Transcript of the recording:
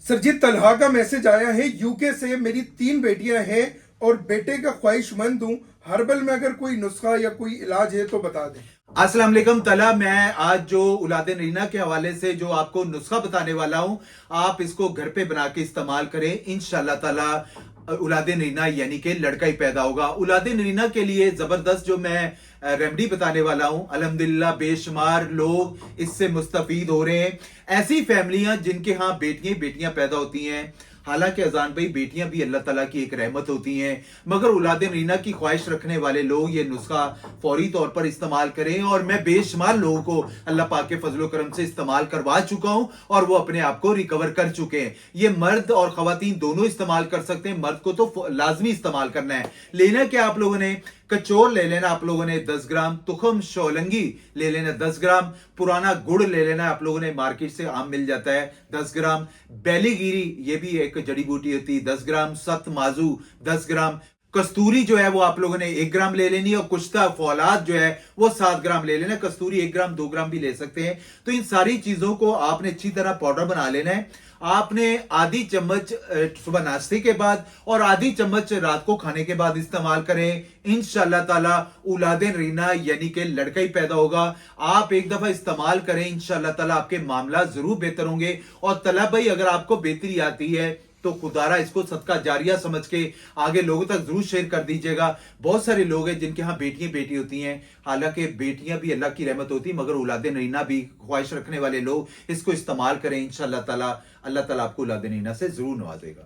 सरजीत तलहा का मैसेज आया है यूके से। मेरी 3 बेटियां हैं और बेटे का ख्वाहिशमंद हूं। हर्बल में अगर कोई नुस्खा या कोई इलाज है तो बता दें। अस्सलाम वालेकुम तला। मैं आज जो औलाद नरीना के हवाले से जो आपको नुस्खा बताने वाला हूं, आप इसको घर पे बना के इस्तेमाल करें। इंशाल्लाह ताला औलाद नरीना यानी कि लड़का ही पैदा होगा। औलाद नरीना के लिए जबरदस्त जो मैं रेमेडी बताने वाला हूं, अल्हम्दुलिल्लाह बेशुमार लोग इससे मुस्तफीद हो रहे हैं। ऐसी फैमिलियां जिनके यहां बेटियां बेटियां पैदा होती हैं, हालांकि अजान भाई बेटियां भी अल्लाह ताला की एक रहमत होती हैं, मगर औलाद नरीना की ख्वाहिश रखने वाले लोग ये नुस्खा फौरी तौर पर इस्तेमाल करें। और मैं बेशुमार लोगों को अल्लाह पाक के फजलो करम से इस्तेमाल करवा चुका हूं और वो अपने आप को रिकवर कर चुके हैं। ये मर्द और खवातीन दोनों इस्तेमाल कर सकते हैं। मर्द को तो लाजमी इस्तेमाल करना है। लेना क्या आप लोगों ने, कचौर ले लेना आप लोगों ने 10 ग्राम, तुखम शौलंगी ले लेना 10 ग्राम, पुराना गुड़ ले लेना आप लोगों ने, मार्केट से आम मिल जाता है 10 ग्राम, बेलीगिरी ये भी एक जड़ी बूटी होती है 10 ग्राम, सत माजू 10 ग्राम, कस्तूरी जो है वो आप लोगों ने 1 ग्राम ले लेनी है, और कुश्ता फौलाद जो है वो 7 ग्राम ले लेना। कस्तूरी 1 ग्राम 2 ग्राम भी ले सकते हैं। तो इन सारी चीजों को आपने अच्छी तरह पाउडर बना लेना है। आपने आधी चम्मच सुबह नाश्ते के बाद और आधी चम्मच रात को खाने के बाद इस्तेमाल करें। इंशाल्लाह ताला औलाद नरीना यानी कि लड़का ही पैदा होगा। आप एक दफा इस्तेमाल करें, इंशाल्लाह ताला आपके मामला जरूर बेहतर होंगे। और तलब भाई अगर आपको बेहतरी आती है तो खुदारा इसको सदका जारिया समझ के आगे लोगों तक जरूर शेयर कर दीजिएगा। बहुत सारे लोग हैं जिनके यहाँ बेटियां बेटी होती हैं, हालांकि बेटियां भी अल्लाह की रहमत होती है, मगर औलाद नरीना भी ख्वाहिश रखने वाले लोग इसको इस्तेमाल करें। इंशाल्लाह ताला अल्लाह ताला आपको औलाद नरीना से जरूर नवाजेगा।